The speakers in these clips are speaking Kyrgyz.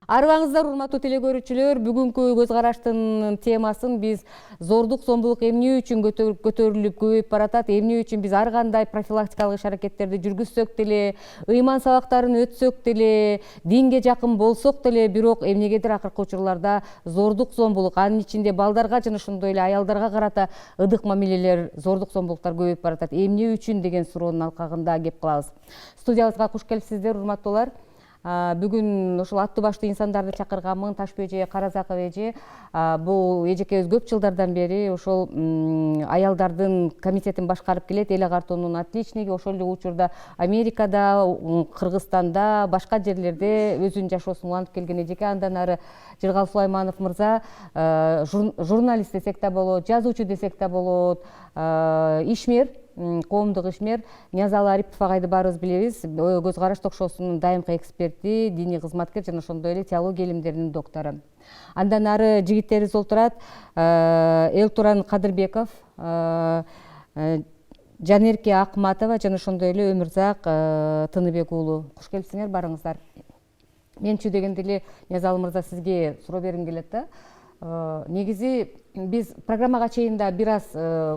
Арыбаңыздар, урматтуу теле көрүүчүлөр, бүгүнкү көз караштын темасын биз зордук зомбулук эмне үчүн көтөрүлүп көбөйүп баратат, эмне үчүн биз ар кандай профилактикалык иш-аракеттерди жүргүзсөк деле, ыйман сабактарын өтсөк деле, динге жакын болсок деле, бирок эмнегедир акыркы учурларда зордук зомбулук, анын ичинде балдарга жана ошондой эле аялдарга карата ыдык мамилелер, зордук зомбулуктар көбөйүп баратат. Эмне үчүн деген суроонун алкагында кеп калабыз. Студиябызга куш келипсиздер, урматтуулар. Бүгүн ушул аттуу баштуу инсандарды чакырганмын. Ташпы эже, Каразаков эже. Бул эжекебиз көп жылдардан бери ошол аялдардын комитетин башкарып келет, эл агартуунун отличниги. Ошол эле учурда Америкада, Кыргызстанда, башка жерлерде өзүнүн жашоосун улантып келген эжеке. Андан ары Жыргал Сулайманов мырза журналист десек да болот, жазуучу десек да болот, ишмер, коомдук ишмер Ниязалы Арипов агайды баарыбыз билебиз. Көз караш ток-шоусунун дайымкы эксперти, диний кызматкер жана ошондой эле теология илимдеринин доктору. Андан ары жигиттерибиз олтурат. Элтуран Кадырбеков, Жанерке Акматова жана ошондой эле Өмүрзак Тыныбек уулу. Куш келипсиңер барыңыздар. Менчү дегенде эле Ниязалы мырза сизге суроо бергим келет да. Негизи биз программага чейин да бир аз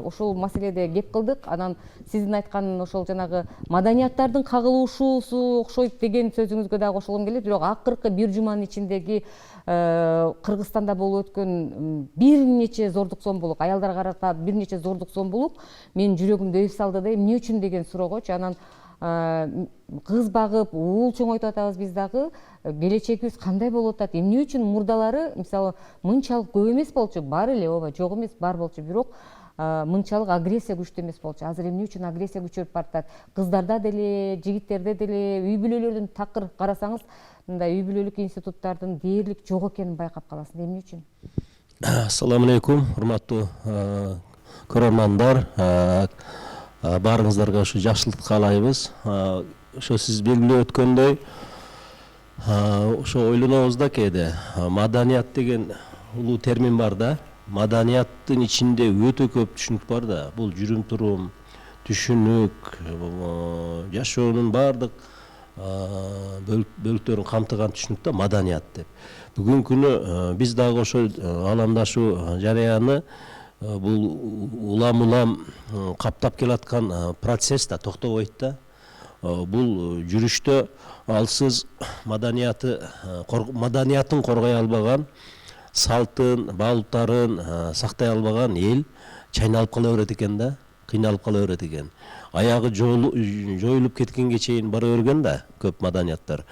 ушул маселеде кеп кылдык. Анан сиздин айткан ошол жанагы маданияттардын кагылышуусу окшойт деген сөзүңүзгө да кошулгум келет. Бирок акыркы бир жуманын ичиндеги Кыргызстанда болуп өткөн бир нече зордук зомбулук, аялдарга карата бир нече зордук зомбулук менин жүрөгүмдү өп салды да, эмне үчүн деген суроогочу. Анан кыз багып, уул чоңойтуп атабыз биз дагы. Келечегибиз кандай болуп атат? Эмне үчүн мурдалары, мисалы, мынчалык көп эмес болчу, бар эле, ооба, жок эмес, бар болчу, бирок мынчалык агрессия күчтүү эмес болчу. Азыр эмне үчүн агрессия күчөп баратат? Кыздарда деле, жигиттерде деле, үй бүлөлөрдүн такыр карасаңыз, мындай үй бүлөлүк институттардын дээрлик жок экенин байкап каласыз. Эмне үчүн? Ассаламу алейкум, урматтуу көрөрмандар. Баарыңыздарга ушу жакшылык каалайбыз. Ошо сиз белгилеп өткөндөй, ошо ойлонобуз да кээде. Маданият деген улуу термин бар да. Маданияттын ичинде өтө көп түшүнүк бар да. Бул жүрүм турум, түшүнүк, жашоонун баардык бөлүктөрүн камтыган түшүнүк да, маданият деп. Бүгүнкү күнү биз дагы ошол ааламдашуу жарыяны бул улам каптап келаткан процесс да, токтобойт да. Бул жүрүштө алсыз маданиятын коргой албаган, салтын, баалыптарын сактай албаган эл чайналып кала берет экен да, кыйналып кала берет экен. Аягы жоюлуп кеткенге чейин бара берген да көп маданияттар.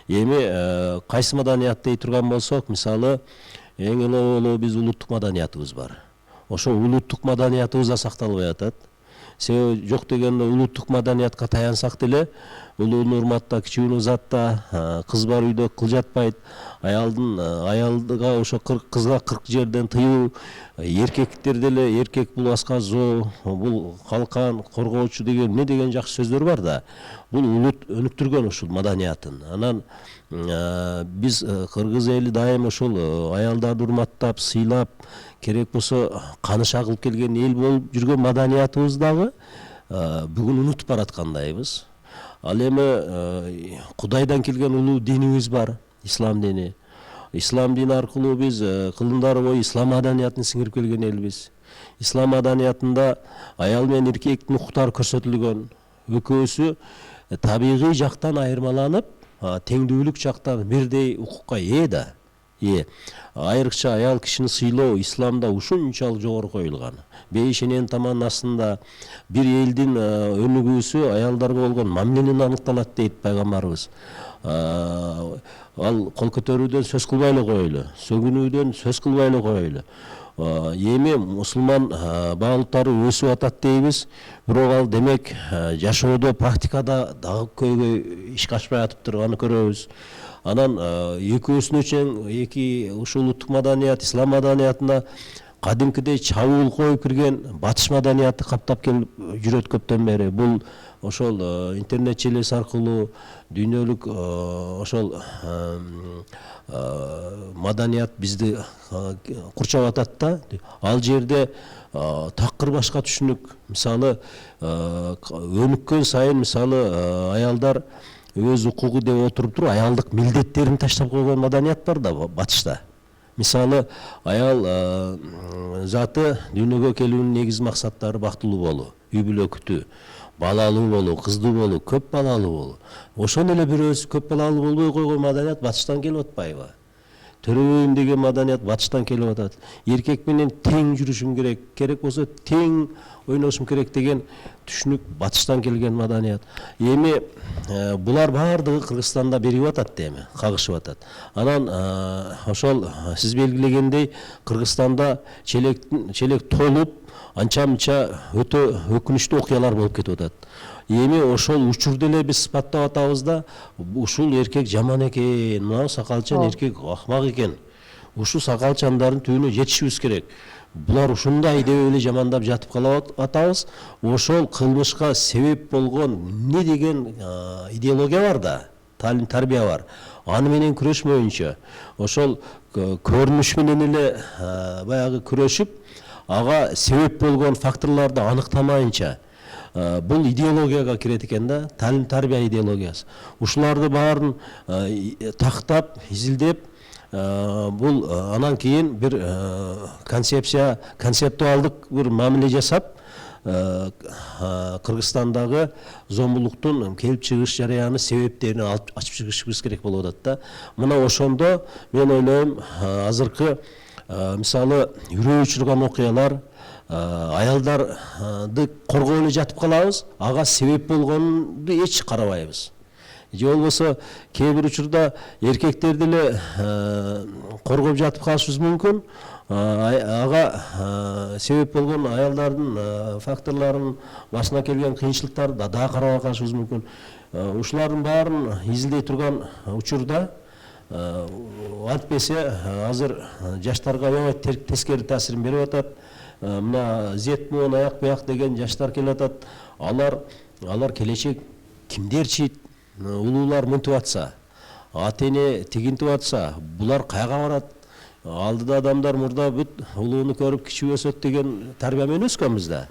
Эми кайсы маданият дей турган болсок, мисалы, эң эле биз улуттук маданиятыбыз бар. Ошо улуттук маданиятыбыз да сакталбай атат. Себеби жок дегенде улуттук маданиятка таянсак деле, улууну урматта, кичүүнү узатта, кыз бар үйдө кыл жатпайт, аялдыга ошо кызга 40 жерден тыюу, эркектер деле, эркек бул аска зоо, бул калкан, коргоочу деген эмне деген жакшы сөздөр бар да. Бул улут өнүктүргөн ушул маданиятын. Анан биз кыргыз эли дайым ошол аялдарды урматтап, сыйлап, керек болсо каны шагылып келген эл болуп жүргөн маданиятыбыз дагы бүгүн унутуп бараткандайбыз. Ал эми Кудайдан келген улуу динибиз бар, ислам дини. Ислам дини аркылуу биз кылымдар бою ислам маданиятын сиңирип келген элбиз. Ислам маданиятында аял менен эркектин укуктары көрсөтүлгөн. Экөөсү табигый жактан айырмаланып, теңдүүлүк жактан бирдей укукка ээ да. Айрыкча аял кишини сыйлоо исламда ушунчалык жогору коюлган. Бейшенен таманын астында бир элдин өнүгүүсү аялдарга болгон мамиленен аныкталат дейт пайгамбарыбыз. Ал кол көтөрүүдөн сөз кылбай эле коелу, сөгүнүүдөн сөз кылбай эле коелу. Эми мусулман баалыптары өсүп атат дейбиз, бирок ал демек жашоодо, практикада дагы көйгөй ишке ашпай атып турганын көрөбүз. Анан экөөсүнө чейин эки ушул улуттук маданият, ислам маданиятына кадимкидей чабуул коюп кирген батыш маданияты каптап келип жүрөт көптөн бери. Бул ошол интернет желеси аркылуу дүйнөлүк ошол маданият бизди курчап атат да. Ал жерде такыр башка түшүнүк. Мисалы өнүккөн сайын, мисалы аялдар өз укугу деп отуруп туруп аялдык милдеттерин таштап койгон маданият бар да батышта. Мисалы, аял заты дүйнөгө келүүнүн негизи максаттары бактылуу болуу, үй бүлө күтүү, балалуу болуу, кыздуу болуу, көп балалуу болуу. Ошон эле бирөөсү көп балалуу болбой койгон маданият батыштан келип атпайбы? Төрөбөйүн деген маданият батыштан келип атат. Эркек менен тең жүрүшүм керек, керек болсо тең ойношум керек деген түшүнүк батыштан келген маданият. Эми булар баардыгы Кыргызстанда берип атат эми, кагышып атат. Анан ошол сиз белгилегендей Кыргызстанда челек толуп, анча-мынча өтө өкүнүчтүү окуялар болуп кетип атат. Эми ошол учурду эле биз сыпаттап атабыз да, ушул эркек жаман экен, мына сакалчан эркек акмак экен. Ушул сакалчандардын түбүнө жетишибиз керек. Булар ушундай деп эле жамандап жатып калып атабыз. Ошол кылмышка себеп болгон эмне деген идеология бар да, талим тарбия бар. Аны менен күрөшмөйүнчө, ошол көрүнүш менен эле баягы күрөшүп, ага себеп болгон факторлорду аныктамайынча, бул идеологияга кирет экен да, талим тарбия идеологиясы. Ушуларды баарын тактап, изилдеп, бул анан кийин бир концептуалдык бир мамиле жасап, Кыргызстандагы зомбулуктун келип чыгыш жарыяны себептерин ачып чыгышыбыз керек болуп атат да. Мына ошондо мен ойлойм, азыркы мисалы үрөө учурган окуялар, аялдарды коргой эле жатып калабыз, ага себеп болгонду эч карабайбыз. Же болбосо кээ бир учурда эркектерди эле коргоп жатып калышыбыз мүмкүн, ага себеп болгон аялдардын факторлорун, башына келген кыйынчылыктарды да карабай калышыбыз мүмкүн. Ушулардын баарын изилдей турган учурда антпесе азыр жаштарга оңой тескери таасирин берип атат. Мына Z-мон аяк буяк деген жаштар келип атат. Алар келечек кимдерчи, улуулар мынтип атса, ата-эне тигинтип атса, булар кайга барат? Алдыда адамдар мурда бүт улууну көрүп кичүү өсөт деген тарбия менен өскөнбүз да.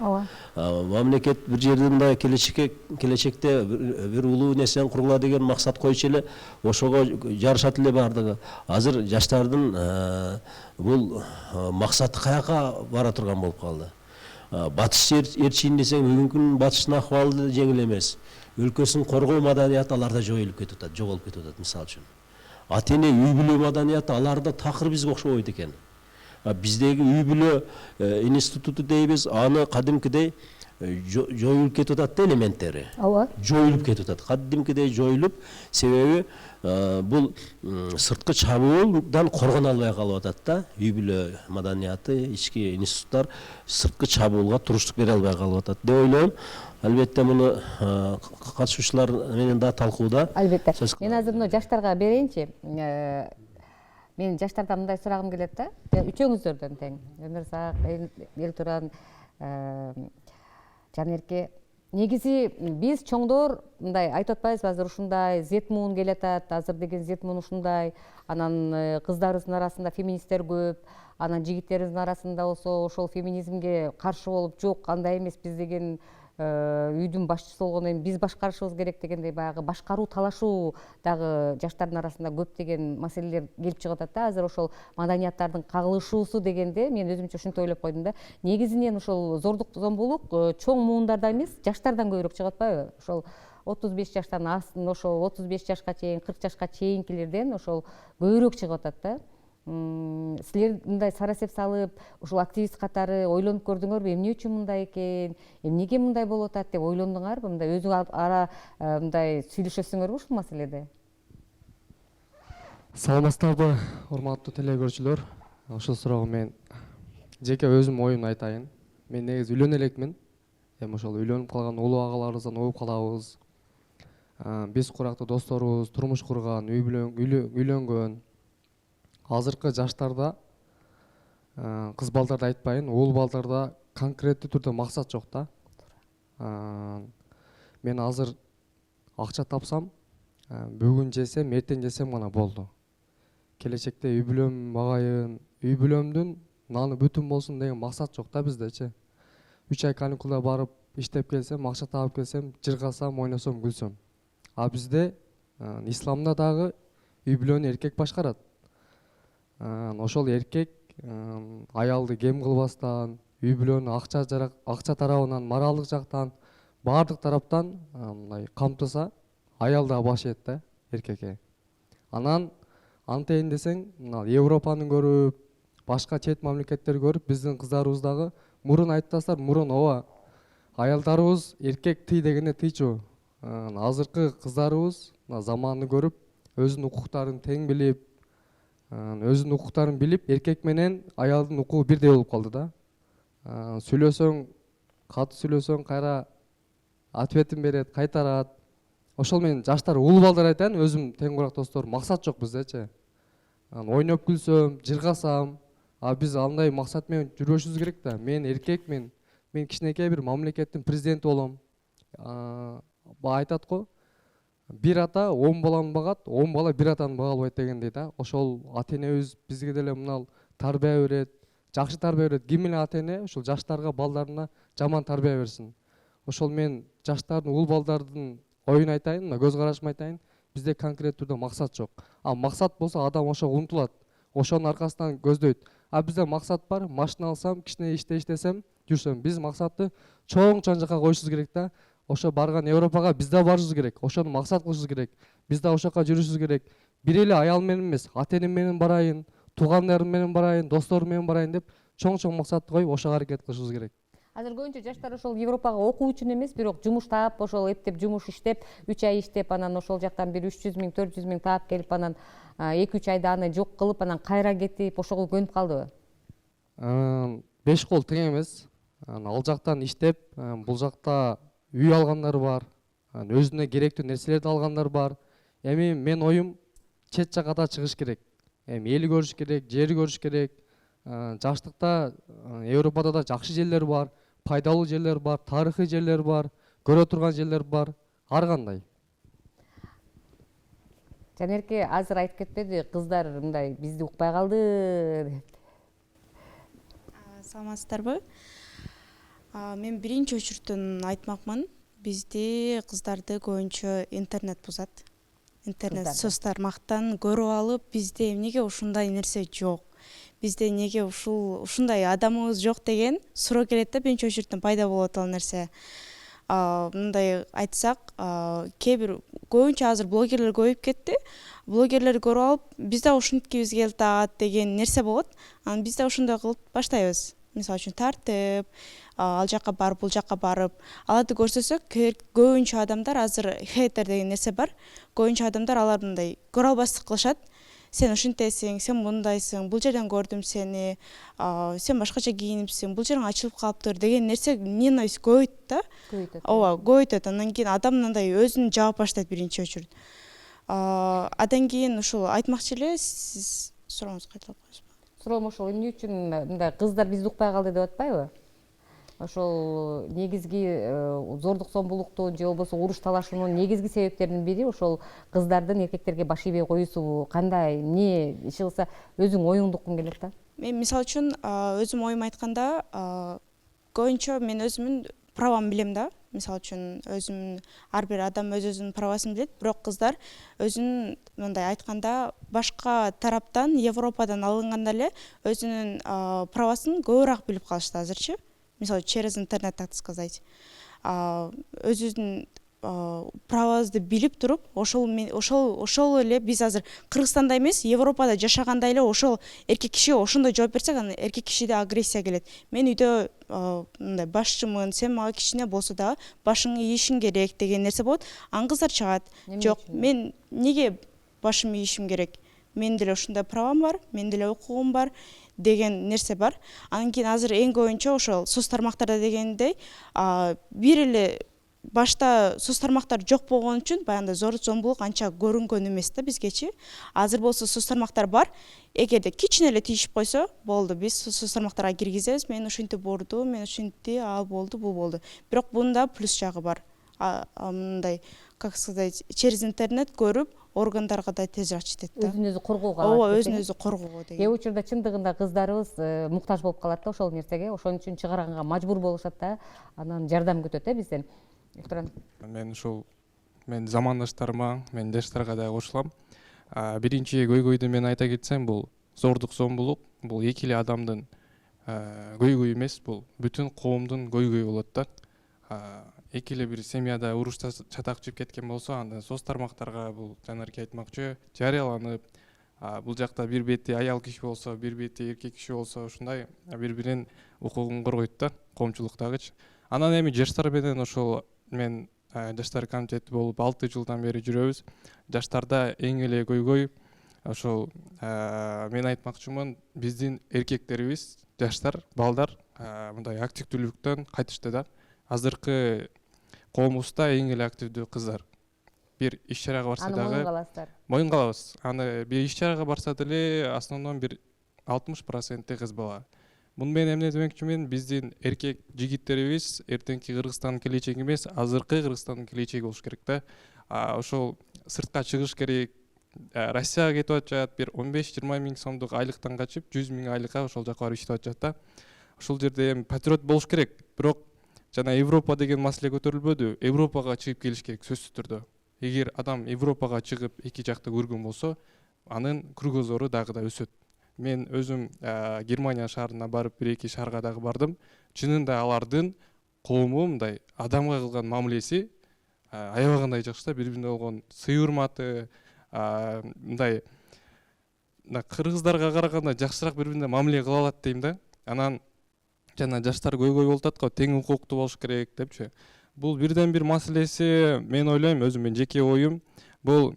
Мамлекет бир жерде мындай келечекте бир улуу нерсени кургула деген максат койчу эле, ошого жарышат эле бардыгы. Азыр жаштардын бул максаты каяка бара турган болуп калды. Батыш ээрчийин десең, бүгүнкү батыштын акыбалы жеңил эмес. Өлкөсүн коргоо маданияты аларда жоголуп кетип атат, мисалы үчүн. Ата-эне үй бүлө маданияты аларда такыр бизге окшобойт экен. Биздеги үй бүлө институту дейбиз, аны кадимкидей жоюлуп кетип атат да, элементтери. Жоюлуп кетип атат. Кадимкидей жоюлуп, себеби бул сырткы чабуулдан коргоно албай калып атат да. Үй бүлө маданияты, ички институттар сырткы чабуулга туруштук бере албай калып атат деп ойлойм. Албетте муну катышуучулар менен да талкууда. Албетте. Мен азыр мына жаштарга берейинчи. Мен жаштардан мындай сурагым келет да. Үчөөңүздөрдөн тең. Өмүрзак, Элтуран, Жанерке. Негизи биз чоңдор мындай айтып атпайбызбы, азыр ушундай Z-мун келатат, азыр деген Z-мун ушундай, анан кыздарыбыздын арасында феминисттер көп, анан жигиттерибиздин арасында болсо ошол феминизмге каршы болуп, жок, андай эмес, биз деген үйдүн башчысы болгондон кийин биз башкарышыбыз керек дегендей баягы башкаруу талашуу дагы жаштардын арасында көп деген маселелер келип чыгып атат да. Азыр ошол маданияттардын кагылышуусу дегенде мен өзүмчө ушинтип ойлоп койдум да. Негизинен ошол зордук, зомбулук чоң муундарда эмес, жаштардан көбүрөөк чыгып атпайбы? Ошол 35 жаштан астын, ошол 35 жашка чейин, 40 жашка чейинкилерден ошол көбүрөөк чыгып атат да. Силер мындай сарасеп салып, ушул активист катары ойлонуп көрдүңөрбү, эмне үчүн мындай экен, эмнеге мындай болуп атат деп ойлондуңарбы? Мындай өзүң ара мындай сүйлөшөсүңөрбү ушул маселеде? Саламатсыздарбы, урматтуу телекөрүүчүлөр. Ушул суроого мен жеке өзүм оюмду айтайын. Мен негизи үйлөнө элекмин. Эми ошол үйлөнүп калган улуу агаларыбыздан угуп калабыз. Биз курактуу досторубуз турмуш курган, үйлөнгөн. Азыркы жаштарда, кыз балдарды айтпайын, уул балдарда конкреттүү түрдө максат жок да. Мен азыр акча тапсам, бүгүн жесем, эртең жесем гана болду. Келечекте үй бүлөм багайын, үй бүлөмдүн наны бүтүн болсун деген максат жок да биздечи. 3 ай каникулда барып иштеп келсем, акча таап келсем, жыргасам, ойносом, күлсөм. А бизде исламда дагы үй бүлөнү эркек башкарат. Ошол эркек аялды кем кылбастан, үй бүлөнү акча тарабынан, моралдык жактан, баардык тараптан мындай камтыса, аял да баш ийет да эркекке. Анан антейин десең, мына Европаны көрүп, башка чет мамлекеттерди көрүп, биздин кыздарыбыз дагы мурун айтасыздар, мурун ооба аялдарыбыз эркек тый дегенде тыйчу. Азыркы кыздарыбыз заманды көрүп, өзүнүн укуктарын тең билип, өзүнүн укуктарын билип, эркек менен аялдын укугу бирдей болуп калды да. Сүйлөсөң, катуу сүйлөсөң кайра ответин берет, кайтарат. Ошол менен жаштар улуу балдар айтайын, өзүм тең курак достор, максат жок биздечи. Ойноп күлсөм, жыргасам, биз андай максат менен жүрбөшүбүз керек да. Мен эркекмин, мен кичинекей бир мамлекеттин президенти болом. Айтат го, бир ата 10 баланы багат, 10 бала бир атаны бага албайт дегендей да. Ошол ата энебиз бизге деле мынал тарбия берет, жакшы тарбия берет. Ким эле ата эне ошол жаштарга, балдарына жаман тарбия берсин. Ошол мен жаштардын, улуу балдардын оюн айтайын, мына көз карашымды айтайын. Бизде конкрет түрдө максат жок. Максат болсо адам ошого умтулат. Ошонун аркасынан көздөйт. Бизде максат бар, машина алсам, кичине иште иштесем, жүрсөм. Биз максатты чоң жакка коюшубуз керек да. Ошо барган Европага биз да барышыбыз керек. Ошону максат кылышыбыз керек. Биз да ошо жака жүрүшүбүз керек. Бир эле аял менен эмес, ата энем менен барайын, туугандарым менен барайын, досторум менен барайын деп чоң максатты коюп ошого аракет кылышыбыз керек. Азыр көбүнчө жаштар ошол Европага окуу үчүн эмес, бирок жумуш таап, ошол эптеп жумуш иштеп, 3 ай иштеп, анан ошол жактан бир 300 000, 400 000 таап келип, анан 2-3 айда аны жок кылып, анан кайра кетип, ошого көнүп калдыбы? 5 кол тең эмес. Ал жактан иштеп, бул жакта үй алгандар бар, өзүнө керектүү нерселерди алгандар бар. Эми мен оюм чет жакка да чыгыш керек. Эл көрүш керек, жер көрүш керек. Жаштыкта Европада да жакшы жерлер бар, пайдалуу жерлер бар, тарыхый жерлер бар, көрө турган жерлер бар, ар кандай. Жанерке азыр айтып кетпеди, кыздар мындай бизди укпай калды деп. Саламатсыздарбы? Мен биринчи очередтен айтмакмын, бизде кыздарды көбүнчө интернет бузат. Интернет соц тармактан көрүп алып, бизде эмнеге ушундай нерсе жок? Бизде эмнеге ушундай адамыбыз жок деген суроо келет да, биринчи очередтен пайда болуп атал нерсе. Мындай айтсак, кээ бир көбүнчө азыр блогерлер көбөйүп кетти. Блогерлерди көрүп алып, биз да ушинткибиз келип атат деген нерсе болот. Анан биз да ошондой кылып баштайбыз. Мисалы үчүн тартып, ал жака барып, бул жака барып, аларды көрсөтсөк, көбүнчө адамдар азыр хейтер деген нерсе бар. Көбүнчө адамдар алар мындай көрө албастык кылышат. Сен ушинтесиң, сен мындайсың, бул жерден көрдүм сени, сен башкача кийинимсиң, бул жериң ачылып калыптыр деген нерсе ненависть көбөйт да. Ооба, көбөйтөт. Андан кийин адам мындай өзүн жаап баштайт биринчи очередь. Андан кийин ушул айтмакчы эле, сиз сурооңузду кайталап коесузбу? Суроом ошол эмне үчүн мындай кыздар бизди укпай калды деп атпайбы? Ошол негизги зордук зомбулуктун же болбосо уруш талашуунун негизги себептеринин бири ошол кыздардын эркектерге баш ийбей коюусу. Кандай, эмне иш кылса өзүң оюңду уккуң келет да? Мен мисалы үчүн өзүм оюм айтканда, көбүнчө мен өзүмдүн правамды билем да. Мисалы үчүн өзүм ар бир адам өзүнүн правасын билет, бирок кыздар өзүнүн мындай айтканда башка тараптан, Европадан алынганда эле өзүнүн правасын көбүрөөк билип калышты азырчы. Мисалы через интернет, так сказать. Өзүнүн правабызды билип туруп, ошол эле биз азыр Кыргызстанда эмес, Европада жашаганда эле ошол эркек кишиге ошондой жооп берсек, анан эркек кишиде агрессия келет. Мен үйдө мындай башчымын, сен мага кичине болсо дагы башыңды ийишиң керек деген нерсе болот. Анан кыздар чыгат. Жок, мен эмнеге башымды ийишим керек? Менин деле ушундай правам бар, менин деле укугум бар деген нерсе бар. Анан кийин азыр эң көбүнчө ошол соц тармактарда дегендей, бир эле башта соц тармактар жок болгон үчүн баягындай зордук зомбулук анча көрүнгөн эмес да бизгечи. Азыр болсо соц тармактар бар. Эгерде кичине эле тийишип койсо, болду, биз соц тармактарга киргизебиз. Мен ушинтип урду, мен ушинтти, ал болду, бул болду. Бирок bunun да плюс жагы бар. Мындай, как сказать, через интернет көрүп, органдарга да тезирээк жетет да. Өзүн өзү коргоого. Ооба, өзүн өзү коргоого деген. Кээ учурда чындыгында кыздарыбыз муктаж болуп калат да ошол нерсеге, ошон үчүн чыгарганга мажбур болушат да, анан жардам күтөт бизден. Мен ушул мен замандаштарыма, мен жаштарга да кошулам. Биринчи көйгөйдү мен айта кетсем, бул зордук зомбулук, бул эки эле адамдын көйгөйү эмес, бул бүтүн коомдун көйгөйү болот да. Эки эле бир семьяда урушта чатак жеп кеткен болсо, анда соц тармактарга бул жанарке айтмакчы жарыяланып, бул жакта бир бети аял киши болсо, бир бети эркек киши болсо, ушундай бири биринин укугун коргойт да, коомчулуктагычы. Анан эми жаштар менен ошол мен жаштар комитети болуп 6 жылдан бери жүрөбүз. Жаштарда эң эле көйгөй ошол мен айтмакчымын, биздин эркектерибиз, жаштар, балдар мындай активдүүлүктөн кайтышты да. Азыркы коомубузда эң эле активдүү кыздар. Бир иш чарага барса аны дагы моюн каласыздар. моюн калабыз. Аны бир иш чарага барса деле основном бир 60% кыз бала. Муну мен эмне демекчимин, биздин эркек жигиттерибиз эртеңки Кыргызстандын келечеги эмес, азыркы Кыргызстандын келечеги болуш керек да. Ошол сыртка чыгыш керек. Россияга кетип атышат, бир 15-20 миң сомдук айлыктан качып 100 миң айлыкка ошол жака барып иштеп атышат да. Ошол жерде эми патриот болуш керек. Бирок жана Европа деген маселе көтөрүлбөдү. Европага чыгып келиш керек сөзсүз түрдө. Эгер адам Европага чыгып эки жакты көргөн болсо, анын кругозору дагы да өсөт. Мен өзүм Германия шаарына барып, бир-эки шаарга дагы бардым. Чынында алардын коому мындай адамга кылган мамилеси аябагандай жакшы да, бири-бирине болгон сый урматы, мындай кыргыздарга караганда жакшыраак бири-бирине мамиле кыла алат дейм да. Анан жана жаштар көйгөй болуп атат го, тең укуктуу болуш керек депчи. Бул бирден бир маселеси, мен ойлойм, өзүмдүн жеке оюм, бул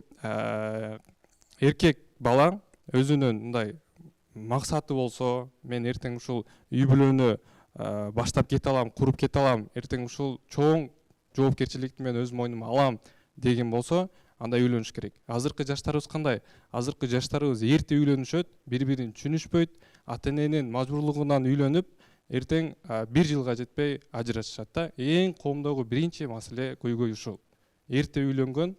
эркек бала өзүнүн мындай максаты болсо, мен эртең ушул үй бүлөнү баштап кете алам, куруп кете алам, эртең ушул чоң жоопкерчиликти мен өз мойнума алам деген болсо, анда үйлөнүш керек. Азыркы жаштарыбыз кандай? Азыркы жаштарыбыз эрте үйлөнүшөт, бири-бирин түшүнүшпөйт, ата-эненин мажбурлугунан үйлөнүп, эртең 1 жылга жетпей ажырашышат да. Эң коомдогу биринчи маселе көйгөй ушул. Эрте үйлөнгөн,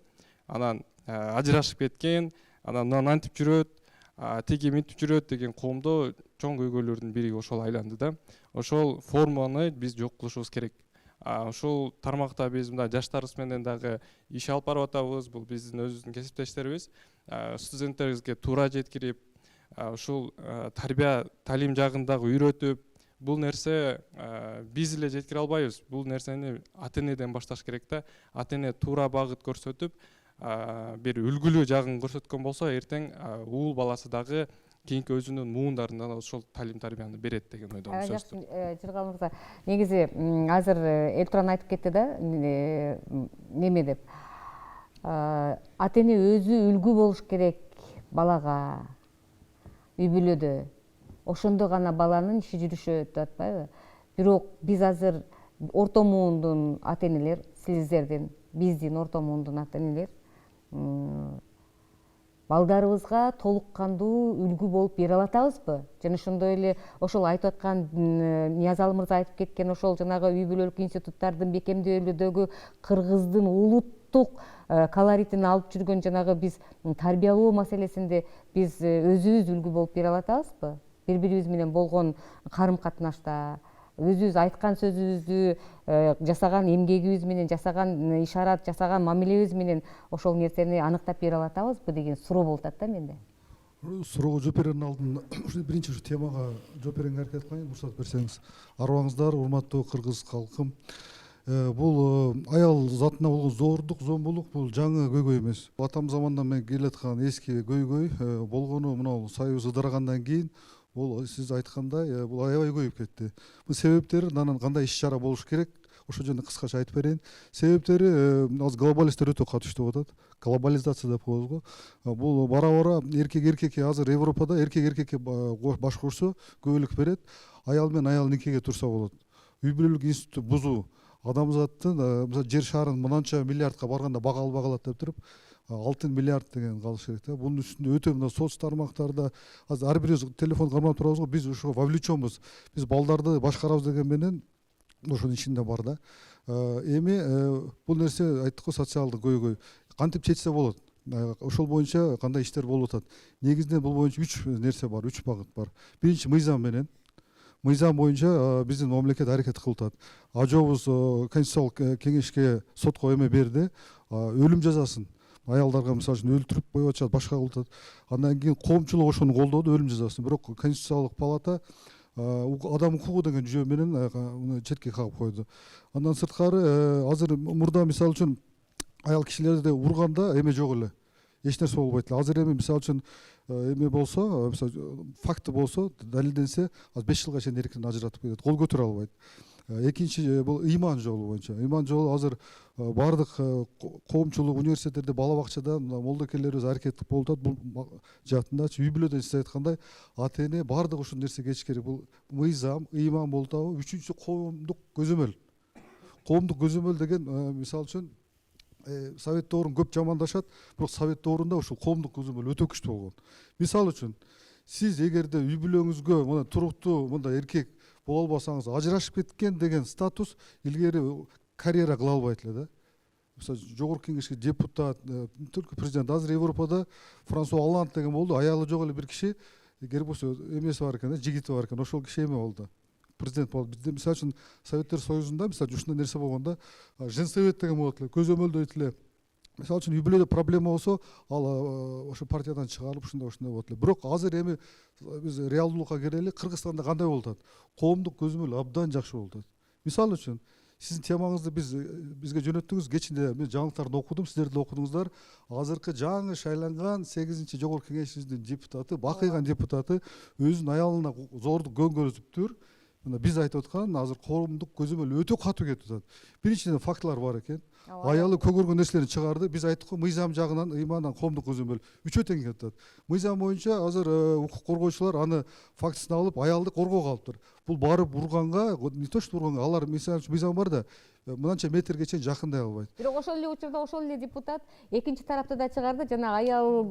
анан ажырашып кеткен, анан антип жүрөт, тиги минтип жүрөт деген коомдо чоң көйгөйлөрдүн бири ошол айланды да. Ошол форманы биз жок кылышыбыз керек. Ошол тармакта биз мындай жаштарыбыз менен дагы иш алып барып атабыз. Бул биздин өзүбүздүн кесиптештерибиз. Студенттерибизге туура жеткирип, ушул тарбия талим жагындагы үйрөтүп, бул нерсе биз эле жеткире албайбыз. Бул нерсени ата-энеден башташ керек да. Ата-эне туура багыт көрсөтүп, бир үлгүлүү жагын көрсөткөн болсо, эртең уул баласы дагы кийинки өзүнүн муундарына ошол талим тарбияны берет деген ойдомун. Жакшы, Жыргал мырза, негизи азыр Элтуран айтып кетти да, неме деп. Ата-эне өзү үлгү болуш керек балага, үй бүлөдө. Ошондо гана баланын иши жүрүшөт деп атпайбы? Бирок биз азыр орто муундун ата-энелер, сиздердин, биздин орто муундун ата-энелер балдарыбызга толук кандуу үлгү болуп бере алатабызбы? Жана ошондой эле ошол айтып аткан Ниязалы мырза айтып кеткен ошол жанагы үй бүлөлүк институттардын бекемделүүдөгү кыргыздын улуттук колоритин алып жүргөн жанагы биз тарбиялоо маселесинде биз өзүбүз үлгү болуп бере алатабызбы? Бири-бирибиз менен болгон карым-катнашта, өзүбүз айткан сөзүбүздү, жасаган эмгегибиз менен, жасаган ишарат, жасаган мамилебиз менен ошол нерсени аныктап бере алатабызбы деген суроо болуп атат да менде. Суроого жооп берердин алдын биринчи ушу темага жооп берүүгө аракет кылайын, уруксат берсеңиз. Арыбаңыздар, урматтуу кыргыз калкым. Бул аял затына болгон зордук, зомбулук бул жаңы көйгөй эмес. Атам замандан мен келаткан эски көйгөй болгону мына Союз ыдырагандан кийин бул сиз айткандай бул аябай көбөйүп кетти. Бул себептери анан кандай иш чара болуш керек? Ошол жөнүндө кыскача айтып берейин. Себептери азыр глобалисттер өтө катыштуу болуп атат. Глобализация деп коебуз го. Бул бара-бара эркекке азыр Европада эркекке баш кошсо көбөлүк берет. Аял менен аял никеге турса болот. Үй бүлөлүк институтту бузуу адамзаттын жер шарын мынанча миллиардка барганда бага албай калат деп туруп 6 миллиард деген калыш керек да. Бунун үстүндө өтө мына соц тармактарда азыр ар бирибиз телефон кармап турабыз го, биз ошого вовлеченбуз. Биз балдарды башкарабыз деген менен ошонун ичинде бар да. Эми бул нерсе айттык го, социалдык көйгөй. Кантип чечсе болот? Ошол боюнча кандай иштер болуп атат? Негизинен бул боюнча 3 нерсе бар, 3 багыт бар. Биринчи мыйзам менен. мыйзам боюнча биздин мамлекет аракет кылып атат. Ажообуз Конституциялык кеңешке сотко эме берди, өлүм жазасын аялдарга мисалы үчүн өлтүрүп коюп атышат, башка кылып атат. Андан кийин коомчулук ошону колдоду, өлүм жазасын. Бирок Конституциялык палата адам укугу деген жүйө менен четке кагып койду. Андан сырткары азыр мурда мисалы үчүн аял кишилерди урганда эме жок эле, эч нерсе болбойт эле. Азыр эми мисалы үчүн эме болсо, факты болсо, далилденсе, 5 жылга чейин эркинен ажыратып кетет, кол көтөрө албайт. Экинчи бул ыйман жолу боюнча. Ыйман жолу азыр баардык коомчулук, университеттерде, бала бакчада молдокерлерибиз аракеттик болуп атат. Бул жаатындачы үй бүлөдө сиз айткандай ата эне баардык ушул нерсеге кетиш керек. Бул мыйзам, ыйман болуп атабы? Үчүнчү коомдук көзөмөл. Коомдук көзөмөл деген мисалы үчүн Совет доорун көп жамандашат, бирок Совет доорунда ушул коомдук көзөмөл өтө күчтүү болгон. Мисалы үчүн сиз эгерде үй бүлөңүзгө мына туруктуу мындай эркек боло албасаңыз, ажырашып кеткен деген статус илгери карьера кыла албайт эле да. Мисалы жогорку кеңешке депутат, түркү президент. Азыр Европада Франсуа Олланд деген болду, аялы жок эле бир киши, Гербосу эмеси бар экен, жигити бар экен, ошол киши эме болду. Президент болду. Бизде мисалы үчүн Советтер Союзунда мисалы ушундай нерсе болгондо женсовет деген болот эле, көзөмөлдөйт эле. Мисалы үчүн үй бүлөдө проблема болсо, ал ошо партиядан чыгарылып ушундай болот эле. Бирок азыр эми биз реалдуулукка келели, Кыргызстанда кандай болуп атат? Коомдук көзөмөл абдан жакшы болуп атат. Мисалы үчүн сиздин темаңызды бизге жөнөттүңүз, кечинде мен жаңылыктарды окудум, сиздер деле окудуңуздар. Азыркы жаңы шайланган 8-чи жогорку кеңешибиздин депутаты, бакыйган депутаты өзүнүн аялына зордук көңгөрүзүптүр. Мына биз айтып аткан азыр коомдук көзөмөл өтө катуу кетип атат. Биринчиден фактылар бар экен. Аялы көгөргөн нерселерин чыгарды. Биз айттык го, мыйзам жагынан, ыймандан коомдук көзөмөл үчөө тең кетип атат. Мыйзам боюнча азыр укук коргоочулар аны фактысын алып, аялды коргоого алыптыр. Бул барып урганга, не то что урганга, алар мыйзам бар да, мынанча метрге чейин жакындай албайт. Бирок ошол эле учурда ошол эле депутат экинчи тарапты да чыгарды, жана аял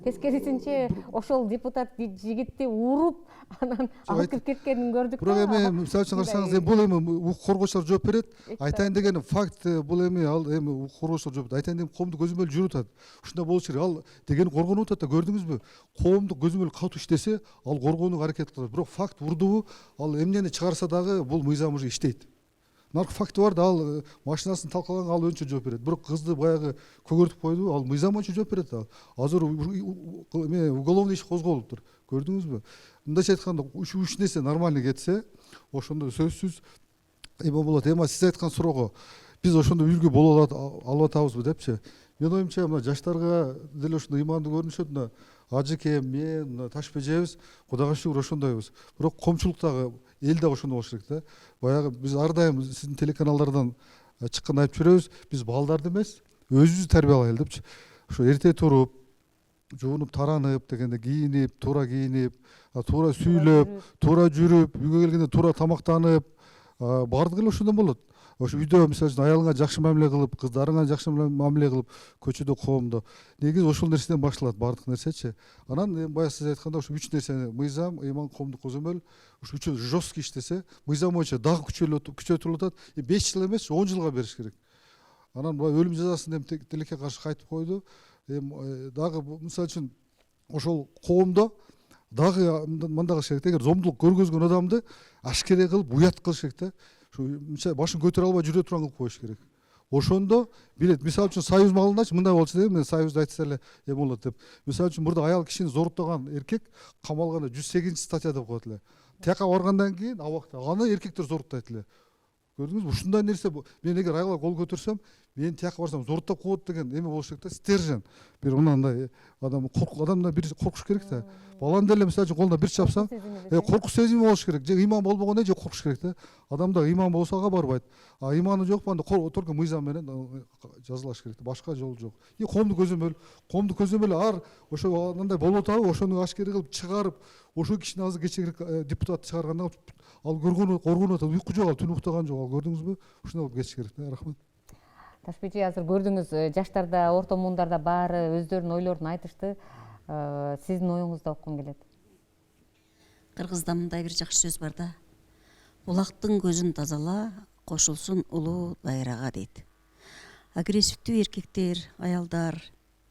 тескерисинче ошол депутат жигитти уруп, анан алып кирип кеткенин көрдүк. Бирок эми мисалы үчүн карасаңыз, бул эми укук коргоочулар жооп берет. Айтайын деген факт, бул эми ал эми укук коргоочулар жооп берет. Айтайын деген коомдук көзөмөл жүрүп атат. Ушундай болуш керек. Ал деген коргонуп атат да, көрдүңүзбү? Коомдук көзөмөл катуу иштесе, ал коргонууга аракет кылат. Бирок факт урдубу, ал эмнени чыгарса дагы бул мыйзам уже иштейт. Наркы факты бар да, ал машинасын талкалаган, ал өнчө жооп берет. Бирок кызды баягы көгөртүп койду, ал мыйзам боюнча жооп берет. Азыр уголовный иш козголуптур. Көрдүңүзбү? Мындайча айтканда, үч нерсе нормально кетсе, ошондо сөзсүз эме болот. Эми сиз айткан суроого биз ошондо үлгү боло алып атабызбы депчи. Мен оюмча мына жаштарга деле ушундай ыймандуу көрүнүшөт. Мына Ажыке, мен, Ташпежебиз, Кудайга шүгүр ошондойбуз. Бирок коомчулуктагы эл да ошондой болуш керек да. Баягы биз ар дайым сиздин телеканалдардан чыкканда айтып жүрөбүз, биз балдарды эмес, өзүбүздү тарбиялайлы депчи. Ошо эрте туруп, жуунуп, таранып дегенде, кийинип, туура кийинип, туура сүйлөп, туура жүрүп, үйгө келгенде туура тамактанып, баардыгы эле ошондон болот. Ошо үйдө мисалы үчүн аялыңа жакшы мамиле кылып, кыздарыңа жакшы мамиле кылып, көчөдө, коомдо. Негизи ошол нерседен башталат баардык нерсечи. Анан баягы сиз айткандай ошо үч нерсени, мыйзам, ыйман, коомдук көзөмөл, ушу үчөө жесткий иштесе, мыйзам боюнча дагы күчөтүлүп атат. 5 жыл эмес, 10 жылга бериш керек. Анан баягы өлүм жазасын эми тилекке каршы кайтып койду. Дагы мисалы үчүн ошол коомдо дагы мындай кылыш керек. Эгер зомдулук көргөзгөн адамды ашкере кылып, уят кылыш керек да. Башын көтөрө албай жүрө турган кылып коюш керек. Ошондо билет. Мисалы үчүн Союз малындачы мындай болчу деп, мен Союзду айтса эле эме болот деп. Мисалы үчүн мурда аял кишини зоруктаган эркек камалганда 108-статья деп коет эле. Тияка баргандан кийин абакта аны эркектер зоруктайт эле. Көрдүңүзбү? Ушундай нерсе. Мен эгер аялга кол көтөрсөм, мен тияка барсам зоруктап коет деген эме болуш керек да, стержен. Бир мындай адамдан бир коркуш керек да. Баланы деле мисалы үчүн колуна бир чапсаң, коркуш сезими болуш керек. Же ыйман болбогондой же коркуш керек да. Адамда ыйман болсо ага барбайт. А ыйманы жокпу, анда только мыйзам менен жазылаш керек. Башка жол жок. И коомдук көзөмөл ар ошо андай болуп атабы, ошону ашкере кылып чыгарып, ошол кишини азыр кечээ депутат чыгарганда ал коргонуп атат, уйку жок, ал түн уктаган жок, ал көрдүңүзбү? Ушундай болуп кетиш керек да. Рахмат. Ташпежи, азыр көрдүңүз, жаштарда, орто муундарда баары өздөрүнүн ойлорун айтышты. Сиздин оюңузду оккум келет. Кыргызда мындай бир жакшы сөз бар да. Булактын көзүн тазала, кошулсун улуу дайрага дейт. Агрессивдүү эркектер, аялдар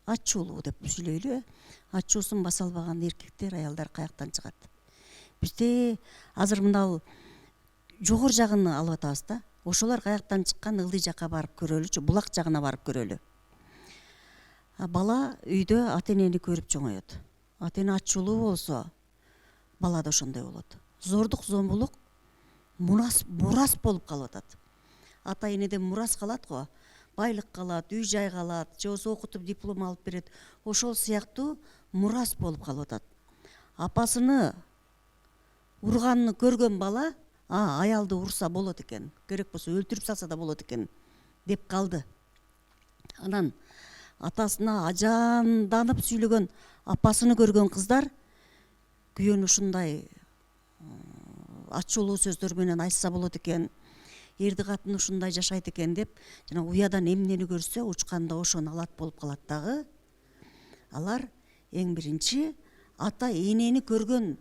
ачуулуу деп сүйлөйлү. Ачуусун баса албаган эркектер, аялдар каяктан чыгат? Бизде азыр мынау жогору жагын алып атабыз да. Ошолор каяктан чыккан, ылдый жакка барып көрөлүчү, булак жагына барып көрөлү. Бала үйдө ата энени көрүп чоңоет. Ата эне ачуулуу болсо, бала да ошондой болот. Зордук зомбулук мурас болуп калып атат. Ата энеден мурас калат го. Байлык калат, үй жай калат, же болбосо окутуп диплом алып берет. Ошол сыяктуу мурас болуп калып атат. Апасыны урганын көргөн бала, аялды урса болот экен, керек болсо өлтүрүп салса да болот экен деп калды. Анан атасына ажанданып сүйлөгөн апасыны көргөн кыздар күйөөнү ушундай ачуулуу сөздөр менен айтса болот экен, эрди катын ушундай жашайт экен деп, жана уядан эмнени көрсө учканда ошону алат болуп калат дагы. Алар эң биринчи ата энени көргөн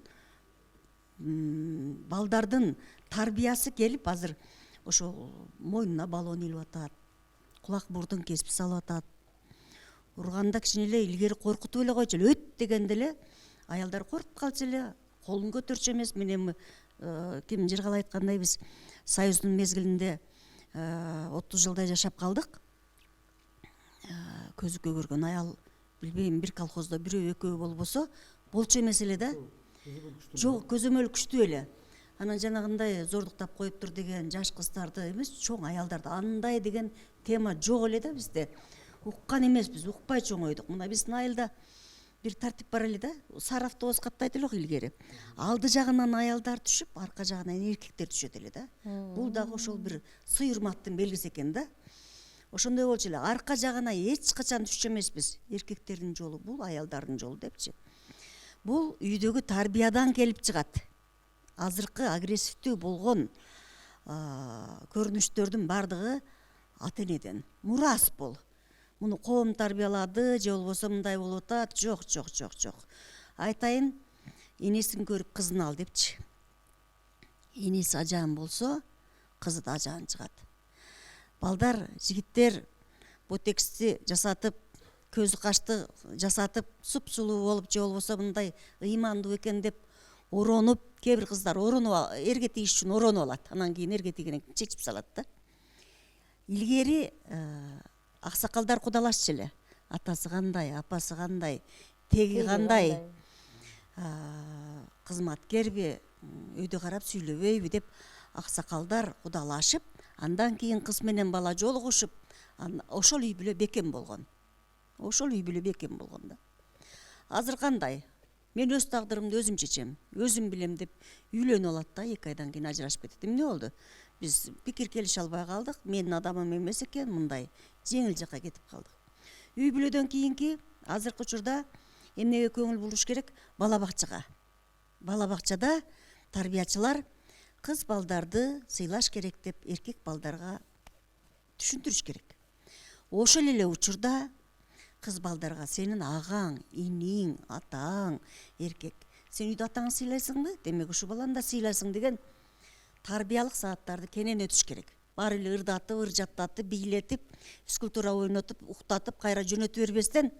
балдардын тарбиясы келип, азыр ошо мойнуна баллон илип атат, кулак бурдун кесип салып атат. Урганда кичине эле илгери коркутуп эле койчу эле, өт дегенде эле аялдар коркуп калчу эле, колун көтөрчү эмес. Мен эми ким жыргала айткандай, биз Союздун мезгилинде 30 жылдай жашап калдык. Көзүккө көргөн аял, билбейм, бир колхоздо бирөө экөө болбосо болчу эмес эле да. Жок, көзөмөл күчтүү эле. Анан жанагындай зордуктап коюптур деген жаш кыздарды эмес, чоң аялдарды андай деген тема жок эле да бизде. Уккан эмеспиз, укпай чоңойдук. Мына биздин айылда бир тартип бар эле да. Сары автобус каттайт эле илгери. Алды жагынан аялдар түшүп, арка жагынан эркектер түшөт эле да. Бул дагы ошол бир сый урматтын белгиси экен да. Ошондой болчу эле. Арка жагына эч качан түшчү эмеспиз. Эркектердин жолу бул, аялдардын жолу депчи. Бул үйдөгү тарбиядан келип чыгат. Азыркы агрессивдүү болгон көрүнүштөрдүн бардыгы ата энеден. Мурас бул. Муну коом тарбиялады, же болбосо мындай болуп атат. Жок. Айтайын, энесин көрүп кызын ал депчи. Энеси ажаан болсо, кызы да ажаан чыгат. Балдар, жигиттер ботексти жасатып, көзү кашты жасатып, суп-сулуу болуп, же болбосо мындай ыймандуу экен деп оронуп, кээ бир кыздар оронуп, эрге тийиш үчүн оронуп алат. Анан кийин эрге тийгенен кийин чечип салат да. Илгери аксакалдар кудалашчу эле. Атасы кандай, апасы кандай, теги кандай, кызматкерби, өйдө карап сүйлөбөйбү деп аксакалдар кудалашып, андан кийин кыз менен бала жолугушуп, ошол үй бүлө бекем болгон. Да. Азыр кандай? Мен өз тагдырымды өзүм чечем, өзүм билем деп үйлөнүп алат да, 2 айдан кийин ажырашып кетет. Эмне болду? Биз пикир келише албай калдык, менин адамым эмес экен, мындай жеңил жакка кетип калдык. Үй бүлөдөн кийинки азыркы учурда эмнеге көңүл буруш керек? Бала бакчага. Бала бакчада тарбиячылар кыз балдарды сыйлаш керек деп эркек балдарга түшүндүрүш керек. Ошол эле учурда кыз балдарга сенин агаң, иниң, атаң, эркек, сен үйдө атаңды сыйлайсыңбы? Демек ушу баланы да сыйлайсың деген тарбиялык сааттарды кенен өтүш керек. Бар эле ырдатып, ыржаттатып, бийлетип, физкультура ойнотуп, уктатып, кайра жөнөтүп бербестен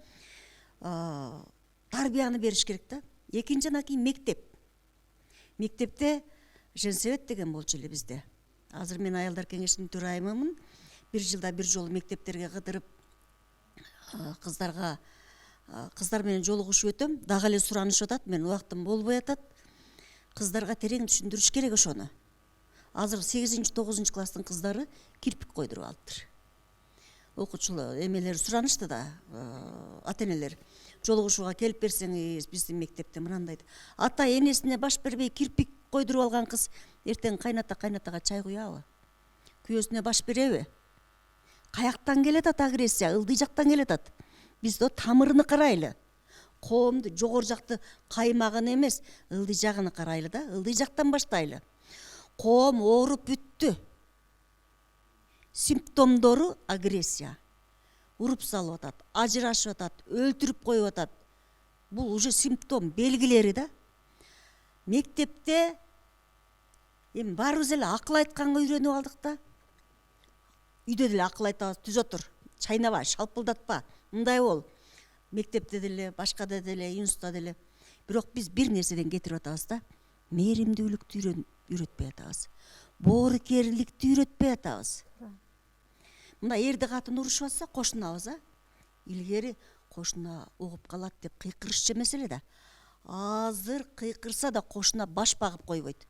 тарбияны бериш керек да. Экинчиден кийин мектеп. Мектепте женсовет деген болчу эле бизде. Азыр мен аялдар кеңешинин төрайымымын. 1 жылда 1 жолу мектептерге кыдырып кыздар менен жолугушуп өтөм. Дагы эле суранышып атат, мен убактым болбой атат. Кыздарга терең түшүндүрүш керек ошону. Азыр 8-9 класстын кыздары кирпик койдуруп алыптыр. Окуучулар эмелер суранышты да, ата энелер жолугушууга келип берсеңиз, биздин мектепте мынандай. Ата энесине баш бербей кирпик койдуруп алган кыз эртең кайнатага чай куябы? Күйөөсүнө баш береби? Каяктан келет ат агрессия? Ылдый жактан келет ат. Биз да тамырыны карайлы. Коомду жогору жакты каймагын эмес, ылдый жагын карайлы да, ылдый жактан баштайлы. Коом ооруп бүттү. Симптомдору агрессия. Уруп салып атат, ажырашып атат, өлтүрүп коюп атат. Бул уже симптом, белгилери да. Мектепте эми баарыбыз эле акыл айтканга үйрөнүп алдык да. Үйдө деле акыл айтабыз, түзө тур, чайнаба, шалпылдатпа, мындай бол. Мектепте деле, башкада деле, институтта деле. Бирок биз бир нерседен кетирип атабыз да. мээримдүүлүктү үйрөтпөй атабыз, боорукерликти үйрөтпөй атабыз. Мына эрди катын урушуп атса кошунабыз, илгери кошуна угуп калат деп кыйкырышчу эмес эле да. Азыр кыйкырса да кошуна баш багып койбойт.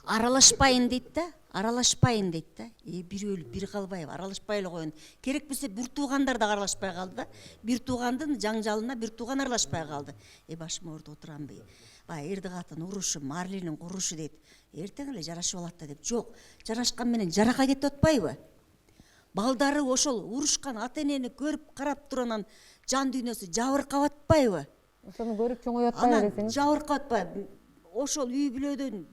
Аралашпайын дейт да, аралашпайын дейт да. Бири өлүп, бири калбайбы, аралашпай эле коеюн. Керек болсо бир туугандар да аралашпай калды да. Бир туугандын жаңжалына бир тууган аралашпай калды. Башым ооруду отурамбы. Баягы эрди катын урушу, марлинин курушу дейт. Эртең эле жарашып алат да деп. Жок, жарашкан менен жарака кетип атпайбы? Балдары ошол урушкан ата энени көрүп карап туруп жан дүйнөсү жабыркап атпайбы? Ошону көрүп чоңоюп атпайбы десеңиз? Жабыркап атпайбы? Ошол үй бүлөдөн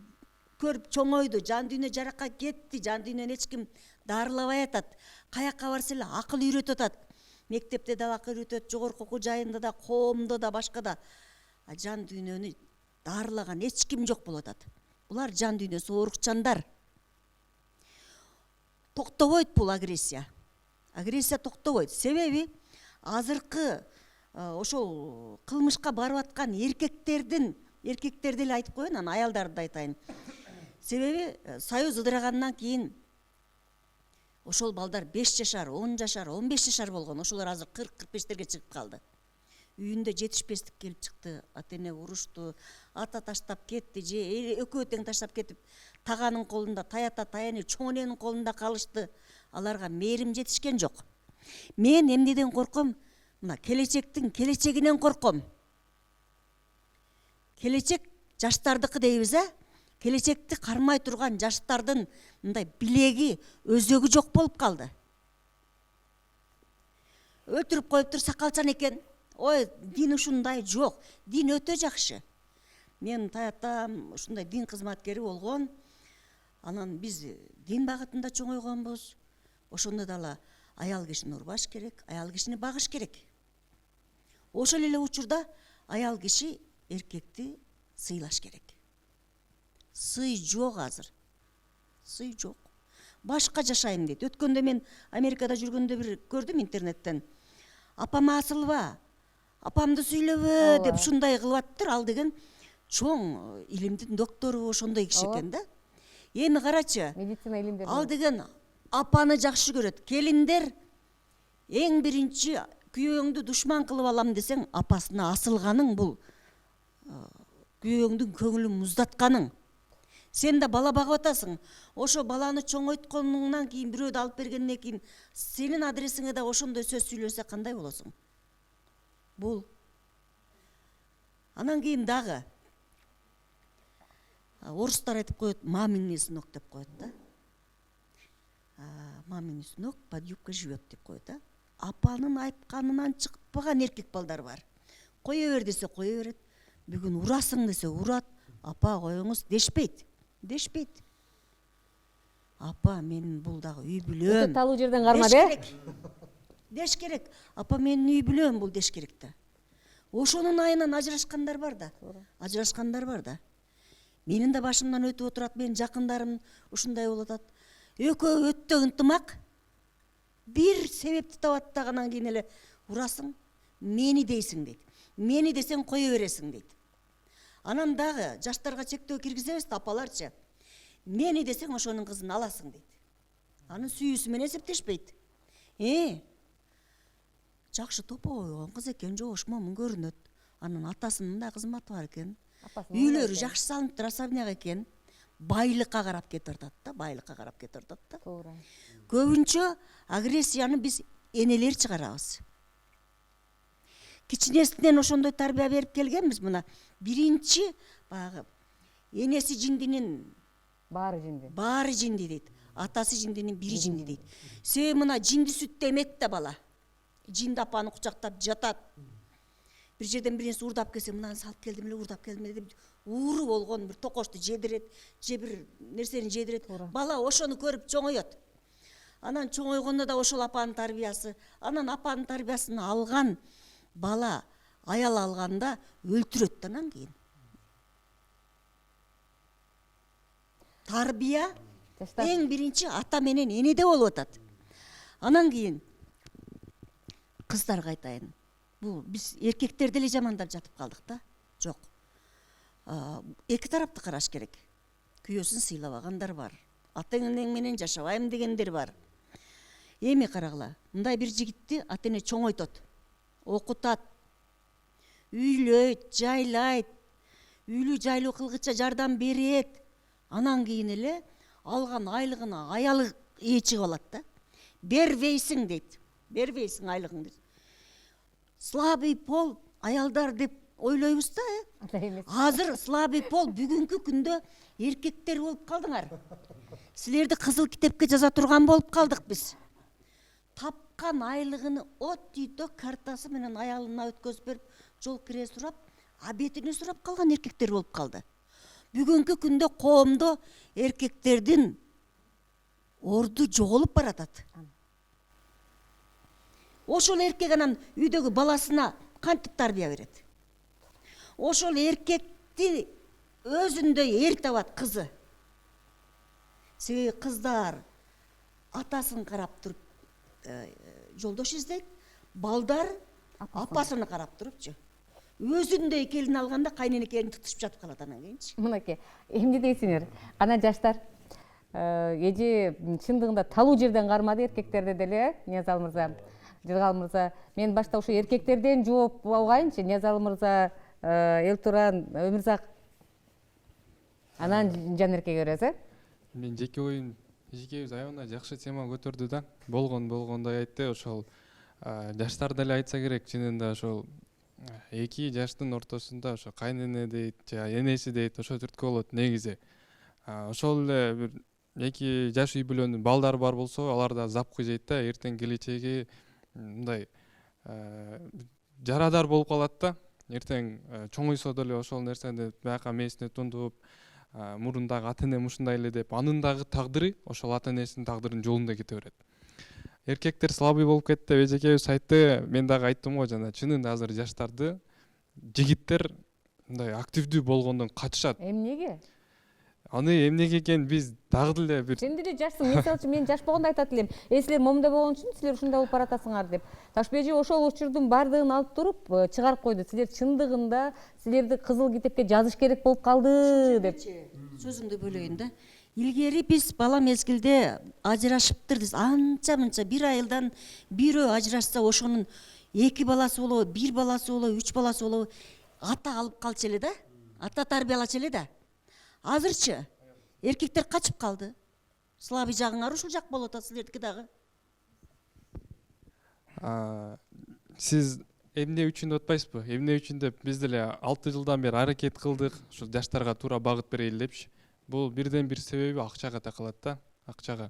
көрүп чоңойду, жан дүйнө жарака кетти, жан дүйнөнү эч ким дарылабай атат. Каяка барса эле акыл үйрөтүп атат. Мектепте да акыл үйрөтөт, жогорку окуу жайында да, коомдо да, башка да. Жан дүйнөнү дарылаган эч ким жок болуп атат. Булар жан дүйнөсү оорукчандар. Токтобойт бул агрессия. Агрессия токтобойт. Себеби азыркы ошол кылмышка барып аткан эркектерди эле айтып коеюн, анан аялдарды да айтайын. Себеби Союз ыдырагандан кийин ошол балдар 5 жашар, 10 жашар, 15 жашар болгон. Ошолор азыр 40-45терге чыгып калды. Үйүндө жетишпестик келип чыкты, ата эне урушту, ата таштап кетти, же экөө тең таштап кетип, таганын колунда, таята таяны чоң эненин колунда калышты. Аларга мээрим жетишкен жок. Мен эмнеден корком? Мына келечегинен корком. Келечек жаштардыкы дейбиз, келечекти кармай турган жаштардын мындай билеги, өзөгү жок болуп калды. Өлтүрүп коюптур, сакалчан экен. Ой, дин ушундай жок. Дин өтө жакшы. Мен таятам ушундай дин кызматкери болгон. Анан биз дин багытында чоңойгонбуз. Ошондо дала аял кишини урбаш керек, аял кишини багыш керек. Ошол эле учурда аял киши эркекти сыйлаш керек. Сый жок азыр. Сый жок. Башка жашайм дейт. Өткөндө мен Америкада жүргөндө бир көрдүм интернеттен. Апама асылба, апамды сүйлөбө деп ушундай кылып атыптыр. Ал деген чоң илимдин доктору, ошондой киши экен да. Эми карачы. Медицина илимдери. Ал деген апаны жакшы көрөт. Келиндер эң биринчи күйөөңдү душман кылып алам десең, апасына асылганың бул күйөөңдүн көңүлүн муздатканың. Сен да бала багып атасың. Ошо баланы чоңойтконуңдан кийин, бирөөдү алып бергенден кийин сенин адресиңе да ошондой сөз сүйлөсө кандай болосуң? Бул. Анан кийин дагы орустар айтып коет, маминый сынок деп коет да. Маминый сынок под юбкой живет деп коет да. Апанын айтканынан чыкпаган эркек балдар бар. Кое бер десе кое берет. Бүгүн урасың десе урат. Апа коюңуз дешпейт. Дешпейт. Апа, мен бул дагы үй бүлөм. Өтө талуу жерден кармады, Деш керек. Апа, менин үй бүлөм бул деш керек да. Ошонун айынан ажырашкандар бар да. Ажырашкандар бар да. Менин да башымдан өтүп отурат, менин жакындарым ушундай болуп атат. Экөө өтө ынтымак. Бир себепти табат да, анан кийин эле урасың, мени дейсиң дейт. Мени десең кое бересиң дейт. Анан дагы жаштарга чектөө киргизебиз да, апаларчы. Мени десең ошонун кызын аласың дейт. Анын сүйүүсү менен эсептешпейт. Жакшы топо койгон кыз экен, жошмомун көрүнөт. Анын атасынын да кызматы бар экен. Үйлөрү жакшы салыныптыр, особняк экен. Байлыкка карап кетип атат да, байлыкка карап кетип атат да. Туура. Көбүнчө агрессияны биз энелер чыгарабыз. Кичинесинен ошондой тарбия берип келгенбиз. Мына биринчи баягы энеси жиндинин баары жинди дейт. Атасы жиндинин бири жинди дейт. Себеби мына жинди сүттү эмет да бала. Жинди апаны кучактап жатат. Бир жерден биринеси урдап келсе, мынаны салып келдим эле, урдап келдим эле деп ууру болгон бир токошту жедирет, же бир нерсени жедирет. Бала ошону көрүп чоңоет. Анан чоңойгондо да ошол апанын тарбиясы, анан апанын тарбиясын алган бала аял алганда өлтүрөт анан кийин. Тарбия эң биринчи ата менен энеде болуп атат. Анан кийин кыздарга айтайын. Бул биз эркектерди эле жамандап жатып калдык да. Жок. эки тарапты караш керек. Күйөөсүн сыйлабагандар бар, ата эне менен жашабайм дегендер бар. Эми карагыла, мындай бир жигитти ата эне чоңойтот, окутат, үйлөйт, жайлайт, үйлүү жайлуу кылгыча жардам берет. Анан кийин эле алган айлыгына аялы ээ чыгып алат да. Бербейсиң дейт. Бербейсиң айлыгыңды. Слабый пол аялдар деп ойлойбуз да. Азыр слабый пол бүгүнкү күндө эркектер болуп калдыңар. Силерди кызыл китепке жаза турган болуп калдык биз. Тапкан айлыгыны от түйдө картасы менен аялына өткөзүп берип, жол кире сурап, абетине сурап калган эркектер болуп калды. Бүгүнкү күндө коомдо эркектердин орду жоголуп баратат. Ошол эркек анан үйдөгү баласына кантип тарбия берет? Ошол эркекти өзүндөй эр табат кызы. Себеби кыздар атасын карап туруп жолдош издейт, балдар апасына карап турупчу. Өзүндөй келин алганда кайненекелин тутушуп жатып калат анан кийинчи. Мынакей, эмне дейсиңер? Ана жаштар эже чындыгында талуу жерден кармады эркектерди деле, Ниязалы мырза, Жыргал мырза. Мен башта ошо эркектерден жооп алгайынчы, Ниязалы мырза, Элтуран, Өмүрзак. Анан Жанеркеге беребиз, Мен жеке оюн эжекебиз аябына жакшы тема көтөрдү да. Болгондой айтты. Ошол жаштар деле айтса керек, чынында ошол эки жаштын ортосунда ошо кайнене дейт, же энеси дейт, ошо түрткү болот негизи. Ошол эле бир эки жаш үй бүлөнүн балдары бар болсо, алар да запкы жейт да, эртең келечеги мындай жарадар болуп калат да. Эртең чоңойсо деле ошол нерсени бияка мээсине тундуп, мурундагы ата эне ушундай эле деп, анын дагы тагдыры ошол ата энесинин тагдырынын жолунда кете берет. Эркектер слабый болуп кетти деп эжекебиз айтты. Мен дагы айттым го жана, чынында азыр жаштарды жигиттер мындай активдүү болгондон качышат. Эмнеге? Аны эмнеге экен биз дагы деле бир Сен деле жашсың. Мисалы үчүн мен жаш болгондо айтат элем, силер момундай болгон үчүн силер ушундай болуп баратасыңар деп. Ташбежи ошол учурдун бардыгын алып туруп чыгарып койду. Силер чындыгында силерди кызыл китепке жазыш керек болуп калды деп. Сөзүңдү бөлөйүн да. Илгери биз бала мезгилде ажырашыптырбыз. Анча мынча бир айылдан бирөө ажырашса, ошонун эки баласы болобу, бир баласы болобу, үч баласы болобу, ата алып калчу эле да. Ата тарбиялачу эле да. Азырчы эркектер качып калды. Слабый жагыңар ушул жак болуп атат силердики дагы. Сиз эмне үчүн деп атпайсызбы? Эмне үчүн деп биз деле 6 жылдан бери аракет кылдык, ушул жаштарга туура багыт берели депчи. Бул бирден бир себеби акчага такалат да, акчага.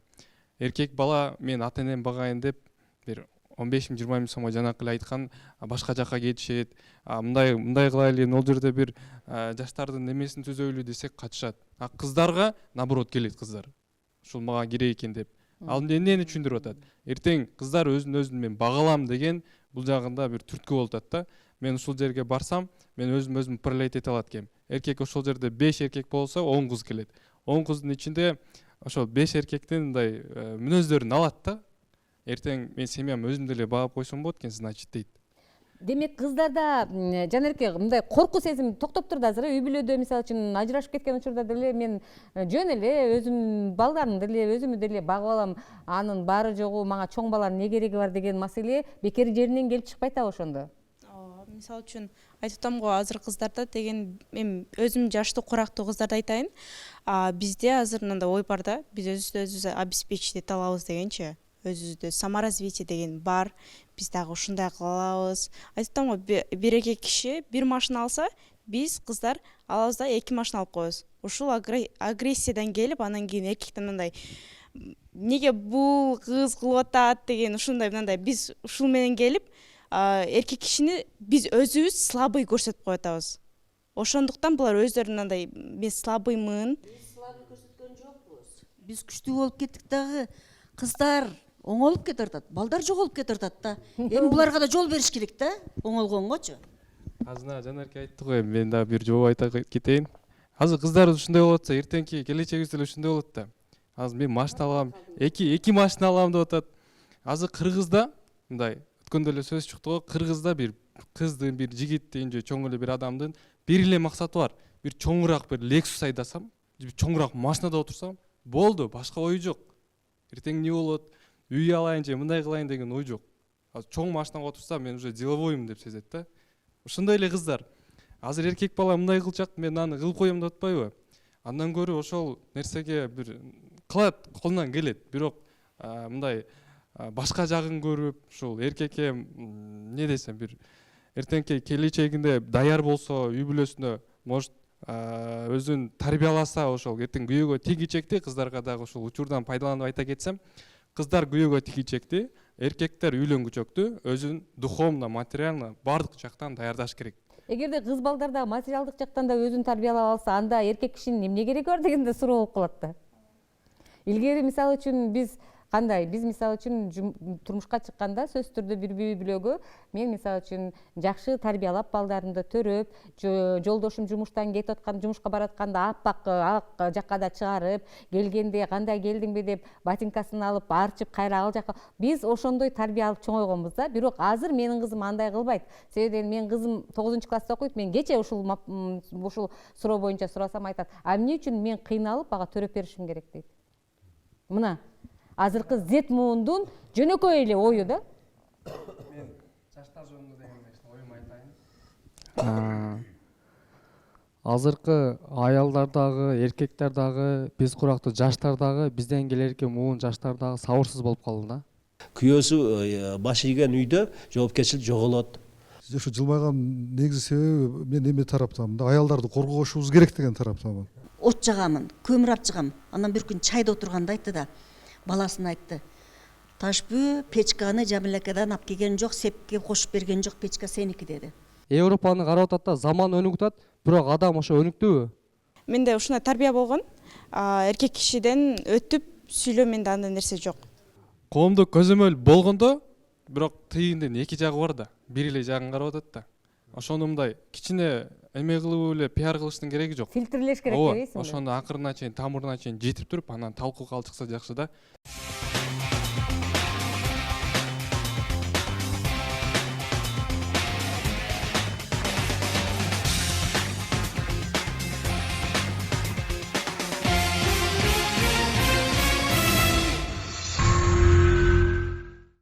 Эркек бала мен ата энем багайын деп бир 15 000 20 000 сомго жанакы эле айткан башка жакка кетишет. Мындай кылайлы, ал жерде бир жаштардын немесин түзөйлү десек качышат. Кыздарга наоборот келет кыздар. Ушул мага керек экен деп. Ал эмнени түшүндүрүп атат? Эртең кыздар өзүн мен багалам деген бул жагында бир түрткү болуп атат да. Мен ушул жерге барсам, мен өзүм управлять эте алат экенмин. Эркек ошол жерде 5 эркек болсо 10 кыз келет. 10 кыздын ичинде ошол 5 эркектин мындай мүнөздөрүн алат да. Эртең мен семьям өзүм деле багып койсом болот экен, значит дейт. Демек кыздарда Жанерке мындай корку сезим токтоп турду азыр. Үй бүлөдө мисалы үчүн ажырашып кеткен учурда деле мен жөн эле өзүм балдарымды деле өзүмү деле багып алам, анын баары жогу мага чоң баланын не кереги бар деген маселе бекер жеринен келип чыкпайт ошондо. Мисалы үчүн айтып атам го, азыр кыздарда деген мен өзүм жаштуу курактуу кыздарды айтайын. Бизде азыр мындай ой бар да, биз өзүбүздү обеспечить эте алабыз дегенчи. Өзүбүздү саморазвитие деген бар. Биз дагы ушундай кылабыз. Айтып атам го, бир эки киши бир машина алса, биз кыздар алабыз да 2 машина алып коебуз. Ушул агрессиядан келип, анан кийин эркектен мындай неге бул кыз кылып атат деген ушундай мындай биз ушул менен келип эркек кишини биз өзүбүз слабый көрсөтүп коюп атабыз. Ошондуктан булар өздөрү мындай мен слабыймын. Биз слабый көрсөткөн жокпуз. Биз күчтүү болуп кеттик дагы. Кыздар оңолуп кетип атат, балдар жоголуп кетип атат да. Эми буларга да жол бериш керек да, оңолгонгочу. Азына Жанерке айтты го, мен дагы бир жооп айта кетейин. Азыр кыздар ушундай болуп атса, эртеңки келечегибиз деле ушундай болот да. Азыр мен машина алам, эки машина алам деп атат. Азыр Кыргызда мындай өткөндө эле сөз чыкты го, Кыргызда бир кыздын, бир жигиттин же чоң эле бир адамдын бир эле максаты бар. бир чоңураак бир Lexus айдасам, же бир чоңураак машинада отурсам, болду, башка ой жок. Эртең эмне болот, үй алайын же мындай кылайын деген ой жок. Азыр чоң машинага отурсам, мен уже деловоймун деп сезет да. Ошондой эле кыздар. Азыр эркек бала мындай кылчак, мен аны кылып коем деп атпайбы? Андан көрү ошол нерсеге бир кылат, колунан келет. Бирок мындай башка жагын көрүп, ушул эркекке эмне десем, бир эртеңки келечегинде даяр болсо, үй бүлөсүндө может өзүн тарбияласа, ошол эртең күйөөгө тийгичекти, кыздарга дагы ошол учурдан пайдаланып айта кетсем, кыздар күйөөгө тийгичекти, эркектер үйлөнгүчөктү өзүн духовно, материально бардык жактан даярдаш керек. Эгерде кыз балдар да материалдык жактан да өзүн тарбиялап алса, анда эркек кишинин эмне кереги бар дегенде суроо болуп калат да. Илгери мисалы үчүн биз мисалы үчүн турмушка чыкканда сөзсүз түрдө бир үй бүлөгө мен мисалы үчүн жакшы тарбиялап балдарымды төрөп, жолдошум жумуштан кетип аткан, жумушка баратканда аппак ак жакка да чыгарып, келгенде кандай келдиңби деп ботинкасын алып арчып кайра ал жака. Биз ошондой тарбия алып чоңойгонбуз да. Бирок азыр менин кызым андай кылбайт. Себеби менин кызым 9-класста окуйт. Мен кече ушул суроо боюнча сурасам айтат: "А эмне үчүн мен кыйналып ага төрөп беришим керек?" дейт. Мына азыркы Z муундун жөнөкөй эле ою да. Мен жаштар жөнүндө деген оюмду айтайын. Азыркы аялдар дагы, эркектер дагы, биз курактуу жаштар дагы, бизден келерки муун жаштар дагы сабырсыз болуп калды да. Күйөөсү баш ийген үйдө жоопкерчилик жоголот. Ушу жылмайган негизи себеби мен эме тараптамын да, аялдарды коргошубуз керек деген тараптамын. От жагамын, көмүр ап жагам. Анан бир күн чайда отурганда айтты да, баласына айтты: "Ташбү, печканы Жамилекеден ап келген жок, сепке кошуп берген жок, печка сеники" деди. Европаны карап атат да, заман өнүгүп, бирок адам ошо өнүктүбү? Менде ушундай тарбия болгон. Эркек кишиден өтүп сүйлөө, менде андай нерсе жок. Коомдук көзөмөл болгондо, бирок тыйындын эки жагы бар да. Бир эле жагын карап атат да. Ошону мындай кичине эме кылып эле пиар кылыштын кереги жок. Фильтрлеш керек Ооба, дебейсиңби? ошону акырына чейин, тамырына чейин жетип туруп, анан талкууга алып чыкса жакшы да.